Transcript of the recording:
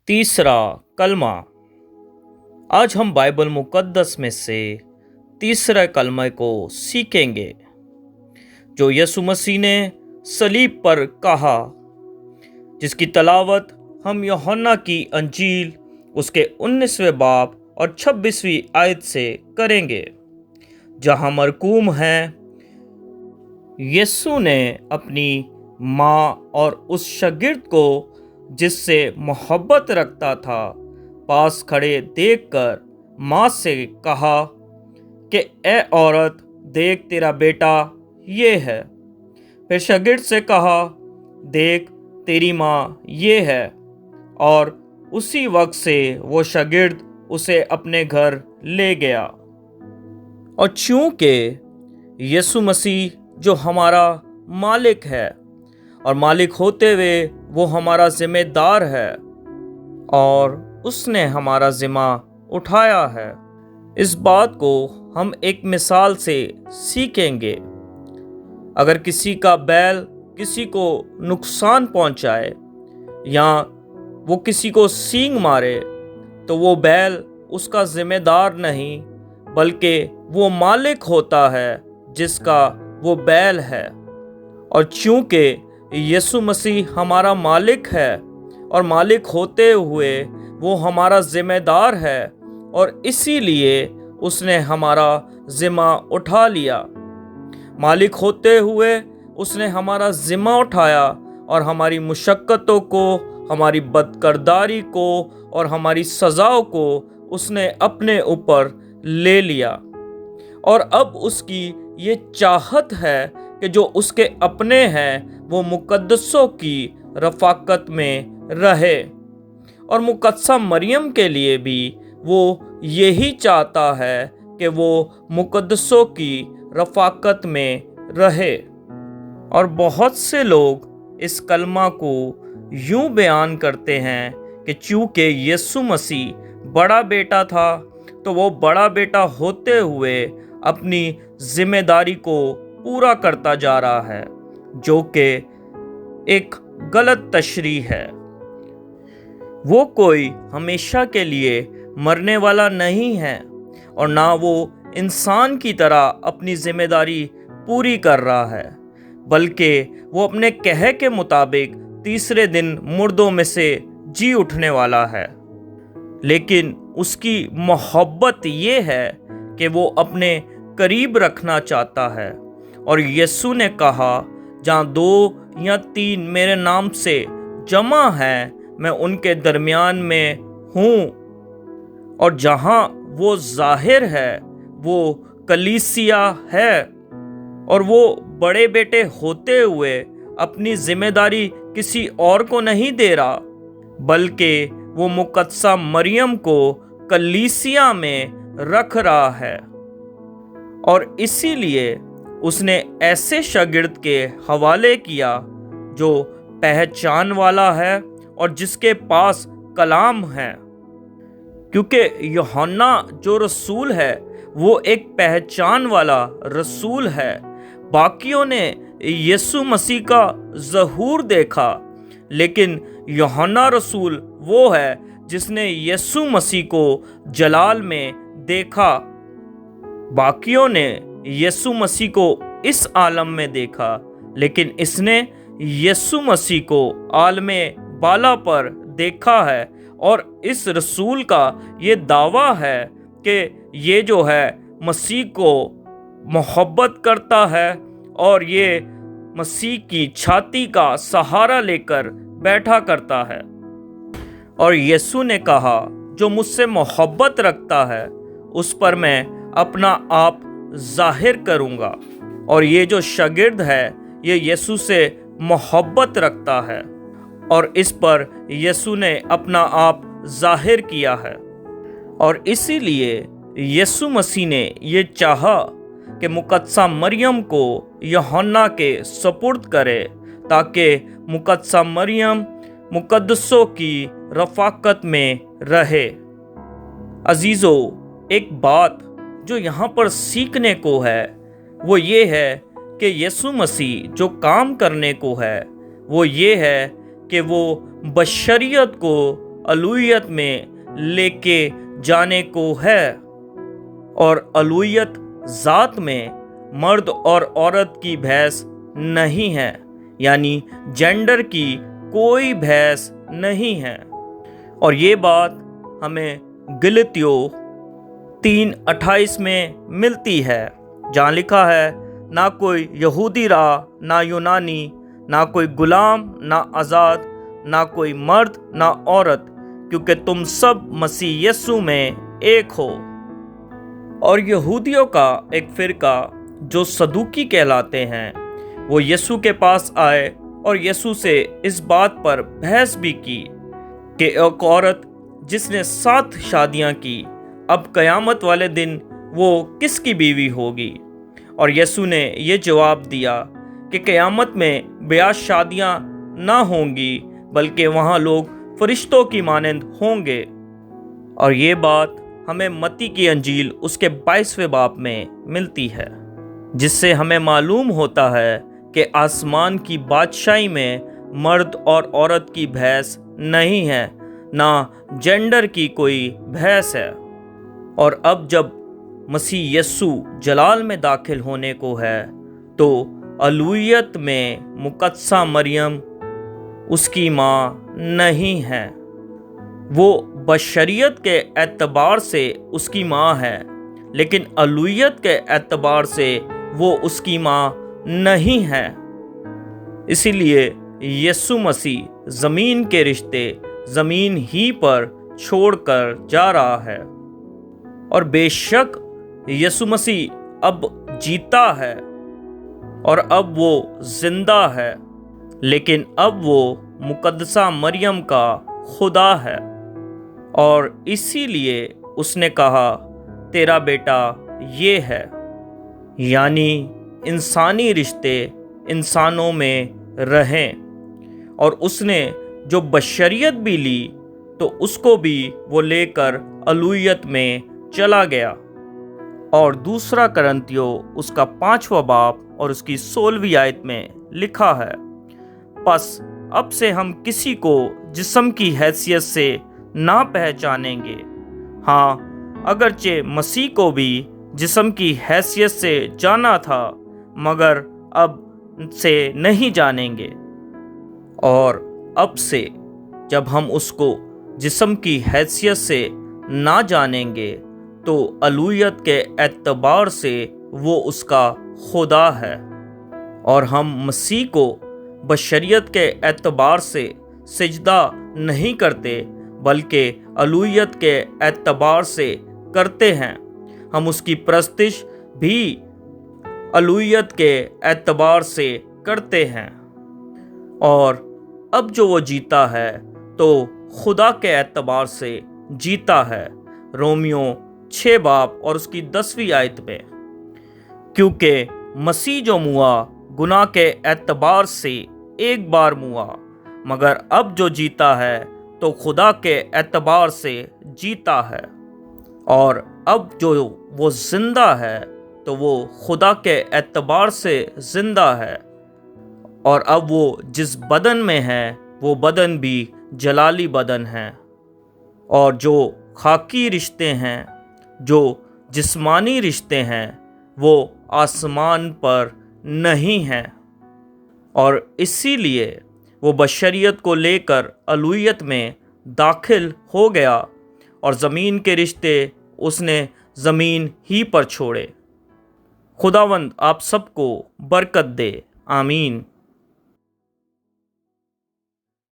तीसरा कलमा। आज हम बाइबल मुकद्दस में से तीसरे कलमे को सीखेंगे जो यीशु मसीह ने सलीब पर कहा, जिसकी तलावत हम यूहन्ना की अंजील उसके 19वें बाब और 26वीं आयत से करेंगे, जहां मरकूम है, यीशु ने अपनी माँ और उस शागिर्द को जिससे मोहब्बत रखता था पास खड़े देखकर माँ से कहा कि ए औरत, देख तेरा बेटा ये है। फिर शागिर्द से कहा, देख तेरी माँ ये है। और उसी वक्त से वो शागिर्द उसे अपने घर ले गया। और चूंकि यीशु मसीह जो हमारा मालिक है और मालिक होते हुए वो हमारा जिम्मेदार है और उसने हमारा जिम्मा उठाया है, इस बात को हम एक मिसाल से सीखेंगे। अगर किसी का बैल किसी को नुकसान पहुंचाए या वो किसी को सींग मारे तो वो बैल उसका जिम्मेदार नहीं, बल्कि वो मालिक होता है जिसका वो बैल है। और चूंकि यीशु मसीह हमारा मालिक है और मालिक होते हुए वो हमारा ज़िम्मेदार है, और इसीलिए उसने हमारा ज़िम्मा उठा लिया। मालिक होते हुए उसने हमारा ज़िम्मा उठाया और हमारी मुशक्क़तों को, हमारी बदकिरदारी को और हमारी सज़ाओं को उसने अपने ऊपर ले लिया। और अब उसकी ये चाहत है कि जो उसके अपने हैं वो मुकद्दसों की रफ़ाकत में रहे। और मुकद्दसा मरियम के लिए भी वो यही चाहता है कि वो मुकद्दसों की रफ़ाकत में रहे। और बहुत से लोग इस कलमा को यूं बयान करते हैं कि चूँकि यीशु मसीह बड़ा बेटा था तो वो बड़ा बेटा होते हुए अपनी ज़िम्मेदारी को पूरा करता जा रहा है, जो कि एक गलत तशरीह है। वो कोई हमेशा के लिए मरने वाला नहीं है और ना वो इंसान की तरह अपनी ज़िम्मेदारी पूरी कर रहा है, बल्कि वो अपने कहे के मुताबिक तीसरे दिन मुर्दों में से जी उठने वाला है। लेकिन उसकी मोहब्बत ये है कि वो अपने करीब रखना चाहता है। और यीशु ने कहा, जहाँ 2 या 3 मेरे नाम से जमा हैं, मैं उनके दरमियान में हूँ। और जहाँ वो ज़ाहिर है वो कलीसिया है। और वो बड़े बेटे होते हुए अपनी ज़िम्मेदारी किसी और को नहीं दे रहा, बल्कि वो मुकद्दसा मरियम को कलीसिया में रख रहा है। और इसीलिए उसने ऐसे शागिर्द के हवाले किया जो पहचान वाला है और जिसके पास कलाम है, क्योंकि यूहन्ना जो रसूल है वो एक पहचान वाला रसूल है। बाकियों ने यीशु मसीह का ज़हूर देखा, लेकिन यूहन्ना रसूल वो है जिसने यीशु मसीह को जलाल में देखा। बाकियों ने यीशु मसीह को इस आलम में देखा, लेकिन इसने यीशु मसीह को आलमे बाला पर देखा है। और इस रसूल का ये दावा है कि ये जो है मसीह को मोहब्बत करता है और ये मसीह की छाती का सहारा लेकर बैठा करता है। और यीशु ने कहा, जो मुझसे मोहब्बत रखता है उस पर मैं अपना आप ज़ाहिर करूँगा। और ये जो शागिर्द है ये यीशु से मोहब्बत रखता है और इस पर यीशु ने अपना आप ज़ाहिर किया है। और इसीलिए यीशु मसीह ने ये चाहा कि मुकद्दसा मरियम को यूहन्ना के सपुर्द करे, ताकि मुकद्दसा मरियम मुकद्दसों की रफ़ाकत में रहे। अजीज़ों, एक बात जो यहाँ पर सीखने को है वो ये है कि यीशु मसीह जो काम करने को है वो ये है कि वो बशरियत को अलूयत में लेके जाने को है। और अलूयत ज़ात में मर्द और औरत की बहस नहीं है, यानी जेंडर की कोई बहस नहीं है। और ये बात हमें गलतियों 3:28 में मिलती है, जहाँ लिखा है, ना कोई यहूदी रहा, ना यूनानी, ना कोई गुलाम, ना आज़ाद, ना कोई मर्द, ना औरत, क्योंकि तुम सब मसीह यीशु में एक हो। और यहूदियों का एक फिरका जो सदूकी कहलाते हैं, वो यीशु के पास आए और यीशु से इस बात पर बहस भी की कि एक औरत जिसने 7 शादियां की, अब कयामत वाले दिन वो किसकी बीवी होगी। और यीशु ने ये जवाब दिया कि कयामत में ब्याह शादियां ना होंगी, बल्कि वहाँ लोग फरिश्तों की मानंद होंगे। और ये बात हमें मत्ती की अंजील उसके 22वें बाब में मिलती है, जिससे हमें मालूम होता है कि आसमान की बादशाही में मर्द और औरत की बहस नहीं है, ना जेंडर की कोई बहस है। और अब जब मसीह यीशु जलाल में दाखिल होने को है, तो अलूयत में मुकद्दसा मरियम उसकी माँ नहीं है। वो बशरियत के एतबार से उसकी माँ है, लेकिन अलूयत के एतबार से वो उसकी माँ नहीं है। इसीलिए यीशु मसीह ज़मीन के रिश्ते ज़मीन ही पर छोड़कर जा रहा है। और बेशक यीशु मसीह अब जीता है और अब वो जिंदा है, लेकिन अब वो मुकद्दसा मरियम का खुदा है। और इसीलिए उसने कहा, तेरा बेटा ये है, यानी इंसानी रिश्ते इंसानों में रहें। और उसने जो बशरियत भी ली, तो उसको भी वो लेकर अलूयत में चला गया। और दूसरा करंथियों उसका 5वां बाब और उसकी 16वीं आयत में लिखा है, बस अब से हम किसी को जिस्म की हैसियत से ना पहचानेंगे। हाँ, अगरचे मसीह को भी जिस्म की हैसियत से जाना था, मगर अब से नहीं जानेंगे। और अब से जब हम उसको जिस्म की हैसियत से ना जानेंगे, तो अलूयत के एतबार से वो उसका खुदा है। और हम मसीह को बशरियत के एतबार से सिजदा नहीं करते, बल्कि अलूयत के एतबार से करते हैं। हम उसकी परस्तिश भी अलूयत के एतबार से करते हैं। और अब जो वो जीता है, तो खुदा के एतबार से जीता है। रोमियो 6 बाब और उसकी 10वीं आयत में, क्योंकि मसीह जो मुआ गुनाह के एतबार से एक बार मुआ, मगर अब जो जीता है तो खुदा के एतबार से जीता है। और अब जो वो जिंदा है, तो वो खुदा के एतबार से जिंदा है। और अब वो जिस बदन में है, वो बदन भी जलाली बदन है। और जो खाकी रिश्ते हैं, जो जिस्मानी रिश्ते हैं, वो आसमान पर नहीं हैं। और इसीलिए वो बशरियत को लेकर अलूयत में दाखिल हो गया, और ज़मीन के रिश्ते उसने ज़मीन ही पर छोड़े। खुदावंद आप सबको बरकत दे। आमीन।